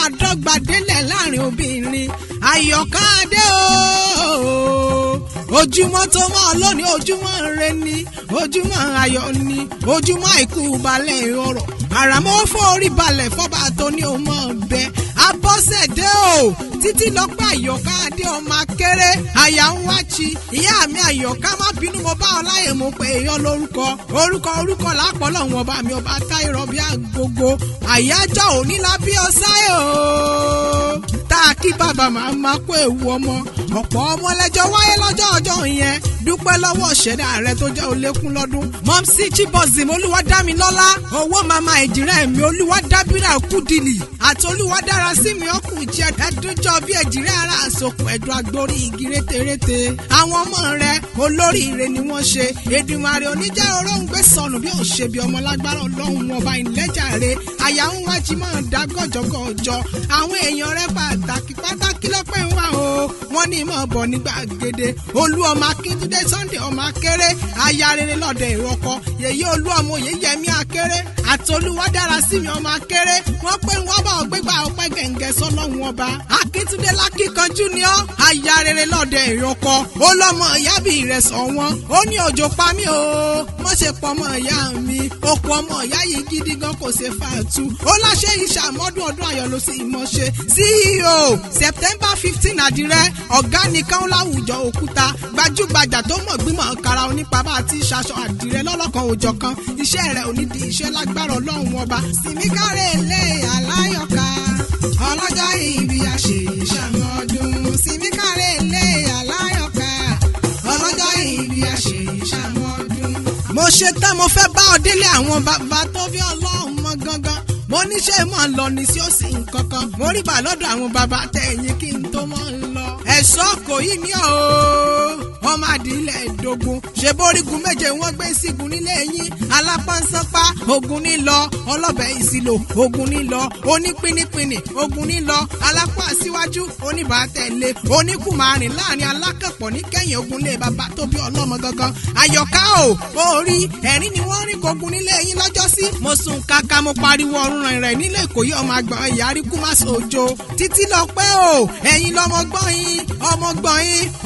máa dọ́gba délẹ̀ láàrin obìnrin. Àyọ̀ká adé o ojúmọ́ tó mọ́ lónìí ojúmọ́ ire ni ojúmọ́ ayọ̀ ni ojúmọ́ àìkú balẹ̀ ọ̀rọ̀ àràmọ́ forí balẹ̀ fọ́ba tó ní o mọ̀ bẹ́ẹ̀. Abọ́sẹ̀dé o títí lọ́pẹ́ Àyọ̀ká adé ọmọ akéré àyà ń wá chi ìyá mi Àyọ̀ká má bínú mo bá ọ láyè mo pé èèyàn orúkọ lápọ̀ lọ́wọ́n ọba mi ọba táìrọ̀ bí agogo àyájọ́ òní la bí ọ sáyé o tá a kí bàbá màmá kó ewu ọmọ ọ̀pọ̀ ọmọ lẹ́jọ́ wáyé lọ́jọ́ ọjọ́ yẹn dúpẹ́ lọ́wọ́ ṣẹ̀dá rẹ tó jẹ́ olékún lọ́dún. Mọ́mísí Chibozim Olúwadámilọ́lá owó màmá ìjìrẹ́ mi Olúwadábírà Kúdìlì àti Olúwadarasími ọkùnrin jẹ́ ẹ̀dúnjọ́ bí ẹ̀jìrẹ́ ara àsopọ̀ ẹ̀dùn agbórí igi rétérété. Àwọn ọmọ rẹ olóríire ni wọ́n ṣe Èdùmàrè oníjẹ́ oróǹgbé sọnù bí òṣè bí ọmọ lágbára Ọlọ́run ọba ìlẹ́jàre àyà ń wájú máa dá gọ́jọ́gọ́jọ́ àwọn èèyàn rẹ pàtàkì lọ́pẹ́ ń wá o wọ́n ní ìmọ̀ bọ̀ ní gbàgede Olú ọmọ Akíntúndé Sunday ọmọ akéré aya rere lọ́dẹ ìrọ́kọ yèyí Olú ọmọ Oyèyẹmí akéré àti Olúwadarasími ọmọ akéré wọ́n pé wọ́n bá ọgbẹ́gbà ọpẹ́ gẹ̀ǹgẹ̀ sọ́lọ́hún ọba Akíntúndé lákìkanjú ni ọ́ aya rere lọ́dẹ ìrọ́kọ olọ́mọ ìyábì ìrẹsọ̀ wọn ó ní òjò pa mí o mọ́ ṣe pọ̀ ọmọ ìyá mi okùn ọmọ ìyá yìí gidi gan kò ṣe fàtú ó láṣẹ ìṣàmọ́dún ọdún ayọ̀ ló sì mọ̀ ṣe CEO September 15 àdìrẹ ọ̀gá nìkan láwùjọ òkúta gbajúgbajà tó mọ̀ gbímọ̀ kára onípa bá ti ṣaṣọ àdìrẹ lọ́lọ́kan òjọ̀kan iṣẹ́ rẹ̀ onídìí iṣẹ́ lágbára Ọlọ́run ọba Sìmíkàrẹ́ ilé Aláyọ̀ká ọlọ́jọ́ ìbí àṣẹ ìṣàmọ́dún Sìmíkàrẹ́ ilé Aláyọ̀ká ọlọ́jọ́ ìbí àṣẹ ìṣàmọ́dún. mo ṣe tán mo fẹ́ bá ọ délé àwọn bàbá tó fi Ọlọ́run mọ gangan mo níṣẹ́ mọ̀ ń lọ ní sí òsì nǹkankan mo rí bà lọ́dọ̀ àwọn bàbá tẹ̀yìn kí n tó mọ̀ ń lọ. ẹ̀ṣọ́ kò yí ní o ọmọ àdìlẹ̀ ìdógún ṣe bórígun méje wọ́n gbé sígun nílé yín alápánsánpá ogun ní lọ ọlọ́bẹ̀ ìsìlò ogun ní lọ onípínípínì ogun ní lọ alápá síwájú oníbàátẹ̀lé oníkùmárìn láàrin alákàpọ̀ ní kẹ́yìn ogun lé bàbá tó bí ọlọ́mọ gangan Àyọ̀ká o orí ẹ̀rín ni wọ́n rí kogun nílé yín lọ́jọ́sí mo sùn kàkà mo pariwo ọ̀run rẹ̀ nílé Ìkòyí ọmọ àgbọ̀n ìyárí kú má sojo títí lọ pé o ẹ̀yin lọ́mọgbọ́n yín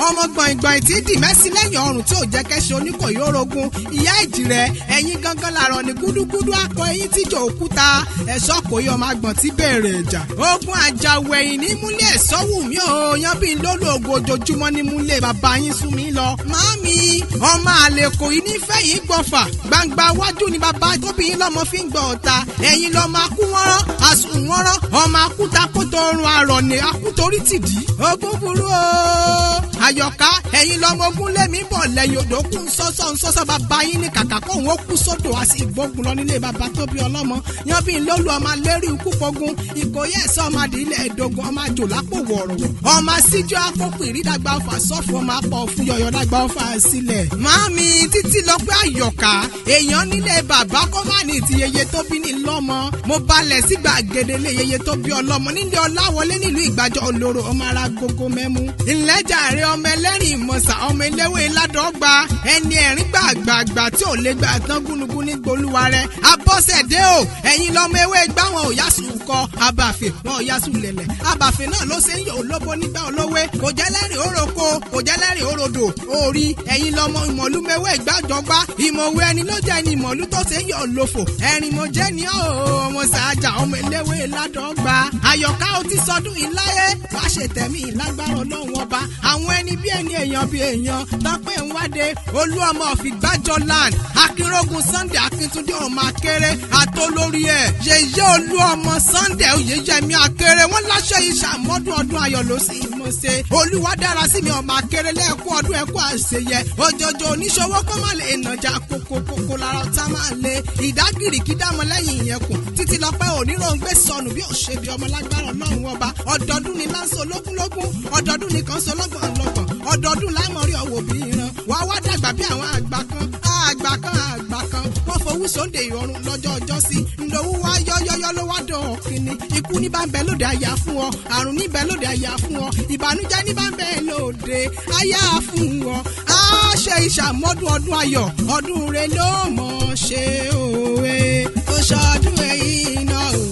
ọmọgbọ̀n ìgbọ̀n tí dì mẹ́sí lẹ́yìn ọrùn tí ò jẹ́ kẹ́sì Oníkòyí orogun ìyá ìjìrẹ́ ẹ̀yin gangan làrọ̀ ní gúdúgúdú akọ ẹ̀yin tíjọ òkúta ẹ̀ṣọ́ Ìkòyí ọmọ àgbọ̀n tí bẹ̀rẹ̀ ìjà ogun àjàwẹ̀yìn ní múlẹ̀ ẹ̀ṣọ́ wù mí o yan bí lólu ògo ojoojúmọ́ ní múlẹ̀ bàbá yín sún mi lọ màámi ọmọ àlè Ìkòyí nífẹ̀ẹ́ yìí gbọ̀fà gbangba wájú ni bàbá tóbi yín lọ́mọ fi ń gbọ̀ ọ̀ta ẹ̀yin lọ́mọ akú wọ́nrán àsùn wọ́nrán ọmọ akúta kótó orun àrọ̀ ní akútorí tìdí ogun burú o Àyọ̀ká ẹ̀yin lọ́mọ ogun lẹ́mí bọ̀ lẹ́yìn odò kún sọ́sọ́ bàbá yín ní kàkà kó òun ó kú sódò àti ìgbógun lọ nílé bàbá tó bí ọlọ́mọ yan bí lólu ọmọ lérí ikú pogun Ìkòyí ẹ̀sọ́ ọmọ àdìlẹ̀ ìdógún ọmọ àjò lápò wọ̀rọ̀wọ̀ ọmọ síjọ akókò ìrídàgbà ọfà sọ́fù ọmọ apọ̀ fún yọ̀yọ̀ dàgbà ọfà sílẹ̀. Màámi títí lọ pé Àyọ̀ká èèyàn nílé bàbá kó má ní ti yeye tó bí ní lọ́mọ mo balẹ̀ sí gbàgede lé yeye tó bí ọlọ́mọ nílé Ọláwọlé nílùú Ìgbàjọ olóró ọmọ ara gogo mẹ́mú ìlẹ́jàre ọmọ ẹlẹ́rìn ìmọ̀sà ọmọ eléwé ládọ́gba ẹni ẹ̀rín gbàgbàgbà tí ò lè gbà tán gúnugún ní gbolúwa rẹ̀ Abọ́sẹ̀dé o ẹ̀yin lọ́mọ ewé gbá wọn ò yásù kọ abàfẹ́ wọn ò yásù lẹ̀lẹ̀ abàfẹ́ náà ló ṣe ń yọ olóbo nígbà olówé kò jẹ́ lẹ́rìn òroko kò jẹ́ lẹ́rìn òrodò orí ẹ̀yin lọ́mọ ìmọ̀lúmẹ́wé ìgbàjọgbá ìmọ̀wé ẹni ló jẹ́ ẹni ìmọ̀lú tó ṣe ń yọ olófò ẹ̀rìn mo jẹ́ ní ọmọ sàájà ọmọ eléwé ládọ́gba Àyọ̀ká ó ti sọdún ìláyé wá ṣe tẹ̀mí ìlágbára Ọlọ́run ọba àwọn ẹni bí ẹni èèyàn bí èèyàn tọ́pẹ́ ń wáde Olú ọmọ ọ̀fìgbàjọ land Akínrógun Sunday Akíntúndé ọmọ akéré àtolórí ẹ̀ yèyé Olú ọmọ Sunday Oyèyẹmí akéré wọ́n láṣẹ ìṣàmọ́dún ọdún ayọ̀ ló sì mọ̀ ṣe Olúwadarasími ọmọ akéré lẹ́ẹ̀kú ọdún ẹ̀kú àṣeyẹ òjòjò oníṣòwò kọ́ máa lè nàjà kókó lára ọ̀tá máa lè ìdágìrì kí dámọ̀ lẹ́yìn ìyẹn kù títí lọ́pẹ́ oníròǹgbé sọnù bí òṣèbí ọmọ lágbára Ọlọ́run ọba ọdọọdún ni láǹsọ lógúnlógún ọdọọdún ni kàn sọ lọ́gbọ̀nlọ́gbọ̀n ọdọọdún lámọ̀rí ọ̀wọ̀ bí ìran wàá wá dàgbà bí àwọn àgbà kan wọ́n fowó sóde ìrọ̀rùn lọ́jọ́ ọjọ́ sí ńlọ́wọ́ wá yọ́yọ́yọ́ ló wá dán ọ̀kìnní ikú ní bá ń bẹ lóde àyà fún ọ àrùn ní bẹ lóde àyà fún ọ ìbànújẹ́ ní bá ń bẹ lóde àyà fún ọ á ṣe ìṣàmọ́dún ọdún ayọ̀ ọdún rẹ ló mọ̀ ṣe òwe ó ṣọdún ẹ̀yìn náà.